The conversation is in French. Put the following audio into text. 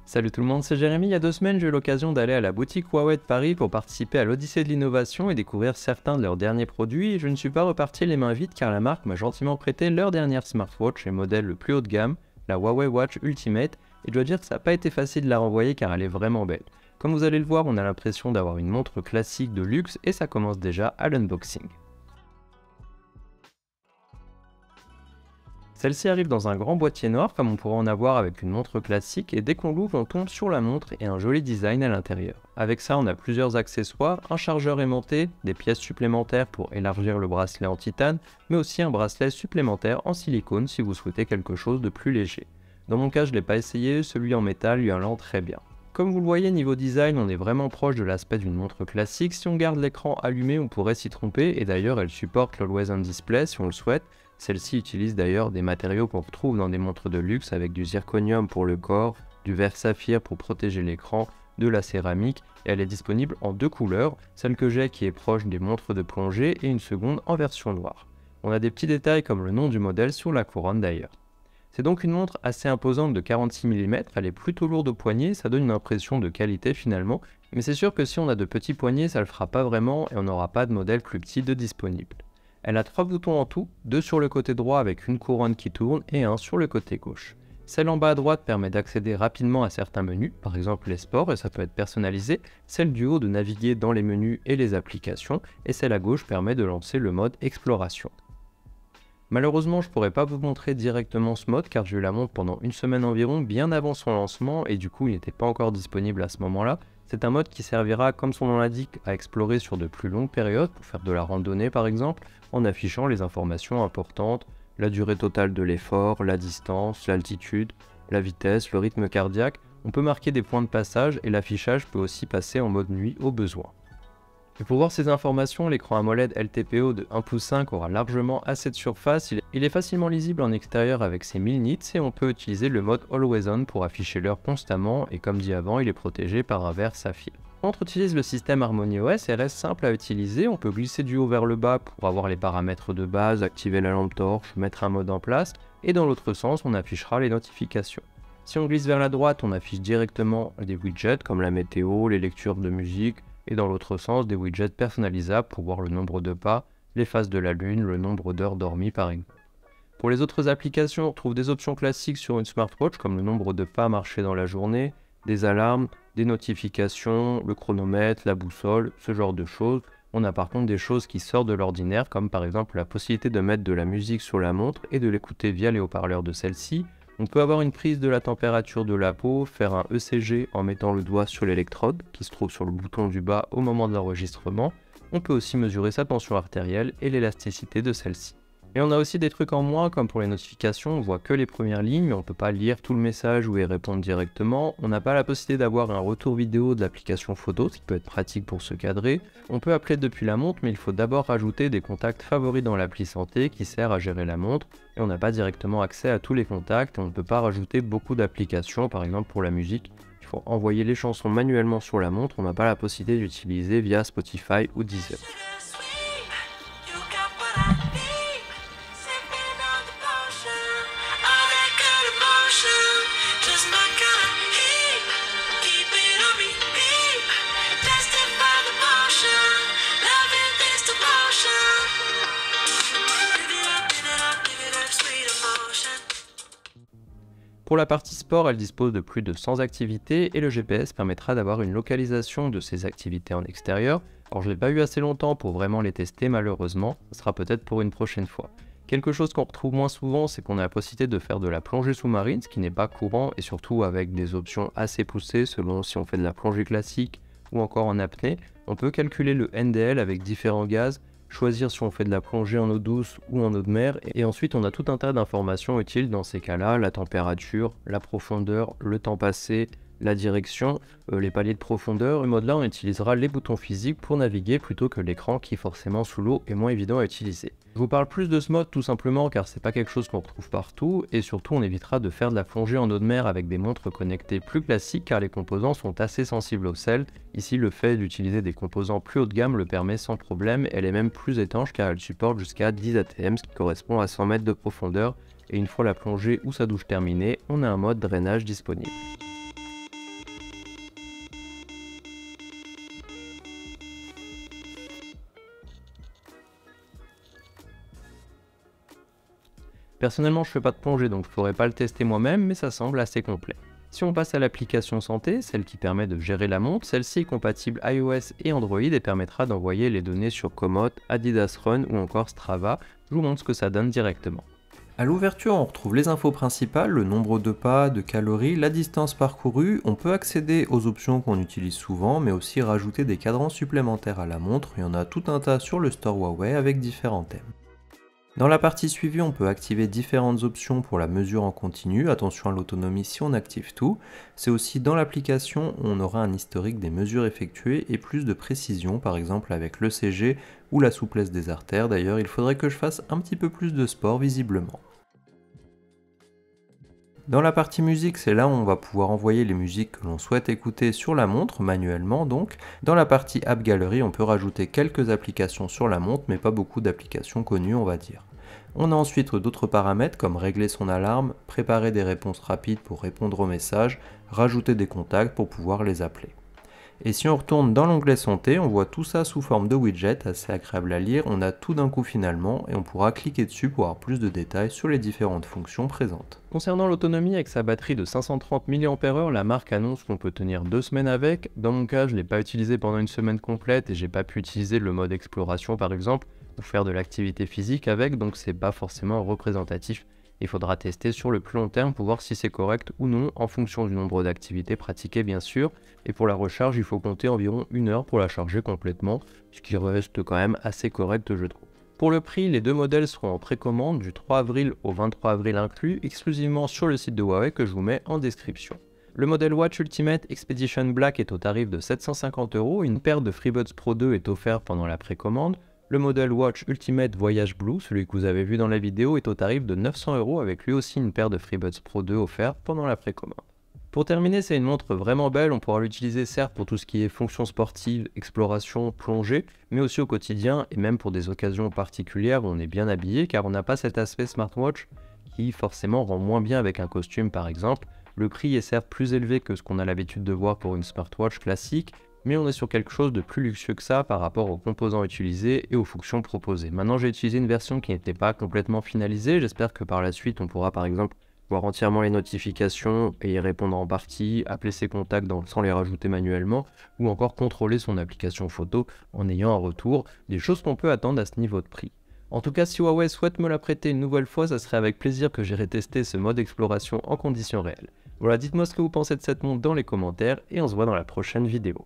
Salut tout le monde, c'est Jérémy. Il y a 2 semaines, j'ai eu l'occasion d'aller à la boutique Huawei de Paris pour participer à l'Odyssée de l'innovation et découvrir certains de leurs derniers produits. Et je ne suis pas reparti les mains vides car la marque m'a gentiment prêté leur dernière smartwatch et modèle le plus haut de gamme, la Huawei Watch Ultimate. Et je dois dire que ça n'a pas été facile de la renvoyer car elle est vraiment belle. Comme vous allez le voir, on a l'impression d'avoir une montre classique de luxe et ça commence déjà à l'unboxing. Celle-ci arrive dans un grand boîtier noir comme on pourrait en avoir avec une montre classique et dès qu'on l'ouvre on tombe sur la montre et un joli design à l'intérieur. Avec ça on a plusieurs accessoires, un chargeur aimanté, des pièces supplémentaires pour élargir le bracelet en titane, mais aussi un bracelet supplémentaire en silicone si vous souhaitez quelque chose de plus léger. Dans mon cas je ne l'ai pas essayé, celui en métal lui allant très bien. Comme vous le voyez, niveau design, on est vraiment proche de l'aspect d'une montre classique. Si on garde l'écran allumé, on pourrait s'y tromper, et d'ailleurs elle supporte l'Always On Display si on le souhaite. Celle-ci utilise d'ailleurs des matériaux qu'on retrouve dans des montres de luxe avec du zirconium pour le corps, du verre saphir pour protéger l'écran, de la céramique, et elle est disponible en 2 couleurs, celle que j'ai qui est proche des montres de plongée et une seconde en version noire. On a des petits détails comme le nom du modèle sur la couronne d'ailleurs. C'est donc une montre assez imposante de 46 mm, elle est plutôt lourde au poignet, ça donne une impression de qualité finalement, mais c'est sûr que si on a de petits poignets ça le fera pas vraiment et on n'aura pas de modèle plus petit de disponible. Elle a 3 boutons en tout, 2 sur le côté droit avec une couronne qui tourne et 1 sur le côté gauche. Celle en bas à droite permet d'accéder rapidement à certains menus, par exemple les sports et ça peut être personnalisé, celle du haut de naviguer dans les menus et les applications, et celle à gauche permet de lancer le mode exploration. Malheureusement, je ne pourrais pas vous montrer directement ce mode car j'ai eu la montre pendant une semaine environ, bien avant son lancement et du coup il n'était pas encore disponible à ce moment-là. C'est un mode qui servira, comme son nom l'indique, à explorer sur de plus longues périodes, pour faire de la randonnée par exemple, en affichant les informations importantes, la durée totale de l'effort, la distance, l'altitude, la vitesse, le rythme cardiaque. On peut marquer des points de passage et l'affichage peut aussi passer en mode nuit au besoin. Et pour voir ces informations, l'écran AMOLED LTPO de 1,5 pouce aura largement assez de surface, il est facilement lisible en extérieur avec ses 1000 nits et on peut utiliser le mode Always On pour afficher l'heure constamment et comme dit avant, il est protégé par un verre saphir. La montre utilise le système HarmonyOS et reste simple à utiliser, on peut glisser du haut vers le bas pour avoir les paramètres de base, activer la lampe torche, mettre un mode en place et dans l'autre sens on affichera les notifications. Si on glisse vers la droite, on affiche directement des widgets comme la météo, les lectures de musique, et dans l'autre sens des widgets personnalisables pour voir le nombre de pas, les phases de la lune, le nombre d'heures dormies par exemple. Pour les autres applications, on retrouve des options classiques sur une smartwatch comme le nombre de pas marchés dans la journée, des alarmes, des notifications, le chronomètre, la boussole, ce genre de choses. On a par contre des choses qui sortent de l'ordinaire comme par exemple la possibilité de mettre de la musique sur la montre et de l'écouter via les haut-parleurs de celle-ci. On peut avoir une prise de la température de la peau, faire un ECG en mettant le doigt sur l'électrode qui se trouve sur le bouton du bas au moment de l'enregistrement. On peut aussi mesurer sa tension artérielle et l'élasticité de celle-ci. Et on a aussi des trucs en moins comme pour les notifications, on voit que les premières lignes mais on ne peut pas lire tout le message ou y répondre directement. On n'a pas la possibilité d'avoir un retour vidéo de l'application photo, ce qui peut être pratique pour se cadrer. On peut appeler depuis la montre mais il faut d'abord rajouter des contacts favoris dans l'appli santé qui sert à gérer la montre et on n'a pas directement accès à tous les contacts et on ne peut pas rajouter beaucoup d'applications, par exemple pour la musique. Il faut envoyer les chansons manuellement sur la montre, on n'a pas la possibilité d'utiliser via Spotify ou Deezer. Pour la partie sport, elle dispose de plus de 100 activités et le GPS permettra d'avoir une localisation de ces activités en extérieur. Alors je ne l'ai pas eu assez longtemps pour vraiment les tester malheureusement, ce sera peut-être pour une prochaine fois. Quelque chose qu'on retrouve moins souvent, c'est qu'on a la possibilité de faire de la plongée sous-marine, ce qui n'est pas courant et surtout avec des options assez poussées selon si on fait de la plongée classique ou encore en apnée. On peut calculer le NDL avec différents gaz, choisir si on fait de la plongée en eau douce ou en eau de mer et ensuite on a tout un tas d'informations utiles dans ces cas-là, la température, la profondeur, le temps passé, la direction, les paliers de profondeur. Le mode là on utilisera les boutons physiques pour naviguer plutôt que l'écran qui forcément sous l'eau est moins évident à utiliser. Je vous parle plus de ce mode tout simplement car c'est pas quelque chose qu'on retrouve partout et surtout on évitera de faire de la plongée en eau de mer avec des montres connectées plus classiques car les composants sont assez sensibles au sel. Ici le fait d'utiliser des composants plus haut de gamme le permet sans problème, elle est même plus étanche car elle supporte jusqu'à 10 ATM ce qui correspond à 100 mètres de profondeur et une fois la plongée ou sa douche terminée, on a un mode drainage disponible. Personnellement, je fais pas de plongée, donc je pourrais pas le tester moi-même, mais ça semble assez complet. Si on passe à l'application santé, celle qui permet de gérer la montre, celle-ci est compatible iOS et Android et permettra d'envoyer les données sur Komoot, Adidas Run ou encore Strava. Je vous montre ce que ça donne directement. À l'ouverture, on retrouve les infos principales, le nombre de pas, de calories, la distance parcourue. On peut accéder aux options qu'on utilise souvent, mais aussi rajouter des cadrans supplémentaires à la montre. Il y en a tout un tas sur le store Huawei avec différents thèmes. Dans la partie suivie, on peut activer différentes options pour la mesure en continu. Attention à l'autonomie si on active tout. C'est aussi dans l'application où on aura un historique des mesures effectuées et plus de précision, par exemple avec l'ECG ou la souplesse des artères. D'ailleurs, il faudrait que je fasse un petit peu plus de sport visiblement. Dans la partie musique, c'est là où on va pouvoir envoyer les musiques que l'on souhaite écouter sur la montre, manuellement donc. Dans la partie App Gallery, on peut rajouter quelques applications sur la montre, mais pas beaucoup d'applications connues, on va dire. On a ensuite d'autres paramètres comme régler son alarme, préparer des réponses rapides pour répondre aux messages, rajouter des contacts pour pouvoir les appeler. Et si on retourne dans l'onglet santé, on voit tout ça sous forme de widget, assez agréable à lire, on a tout d'un coup finalement, et on pourra cliquer dessus pour avoir plus de détails sur les différentes fonctions présentes. Concernant l'autonomie, avec sa batterie de 530 mAh, la marque annonce qu'on peut tenir 2 semaines avec. Dans mon cas, je ne l'ai pas utilisé pendant une semaine complète et j'ai pas pu utiliser le mode exploration par exemple, ou faire de l'activité physique avec, donc c'est pas forcément représentatif. Il faudra tester sur le plus long terme pour voir si c'est correct ou non, en fonction du nombre d'activités pratiquées bien sûr. Et pour la recharge, il faut compter environ 1 heure pour la charger complètement, ce qui reste quand même assez correct je trouve. Pour le prix, les deux modèles seront en précommande du 3 avril au 23 avril inclus, exclusivement sur le site de Huawei que je vous mets en description. Le modèle Watch Ultimate Expedition Black est au tarif de 750 €, une paire de FreeBuds Pro 2 est offerte pendant la précommande. Le modèle Watch Ultimate Voyage Blue, celui que vous avez vu dans la vidéo, est au tarif de 900 € avec lui aussi une paire de FreeBuds Pro 2 offerte pendant la précommande. Pour terminer, c'est une montre vraiment belle, on pourra l'utiliser certes pour tout ce qui est fonction sportive, exploration, plongée, mais aussi au quotidien et même pour des occasions particulières où on est bien habillé car on n'a pas cet aspect smartwatch qui forcément rend moins bien avec un costume par exemple. Le prix est certes plus élevé que ce qu'on a l'habitude de voir pour une smartwatch classique, mais on est sur quelque chose de plus luxueux que ça par rapport aux composants utilisés et aux fonctions proposées. Maintenant, j'ai utilisé une version qui n'était pas complètement finalisée, j'espère que par la suite on pourra par exemple voir entièrement les notifications et y répondre en partie, appeler ses contacts sans les rajouter manuellement, ou encore contrôler son application photo en ayant un retour, des choses qu'on peut attendre à ce niveau de prix. En tout cas, si Huawei souhaite me la prêter une nouvelle fois, ça serait avec plaisir que j'irai tester ce mode exploration en conditions réelles. Voilà, dites-moi ce que vous pensez de cette montre dans les commentaires et on se voit dans la prochaine vidéo.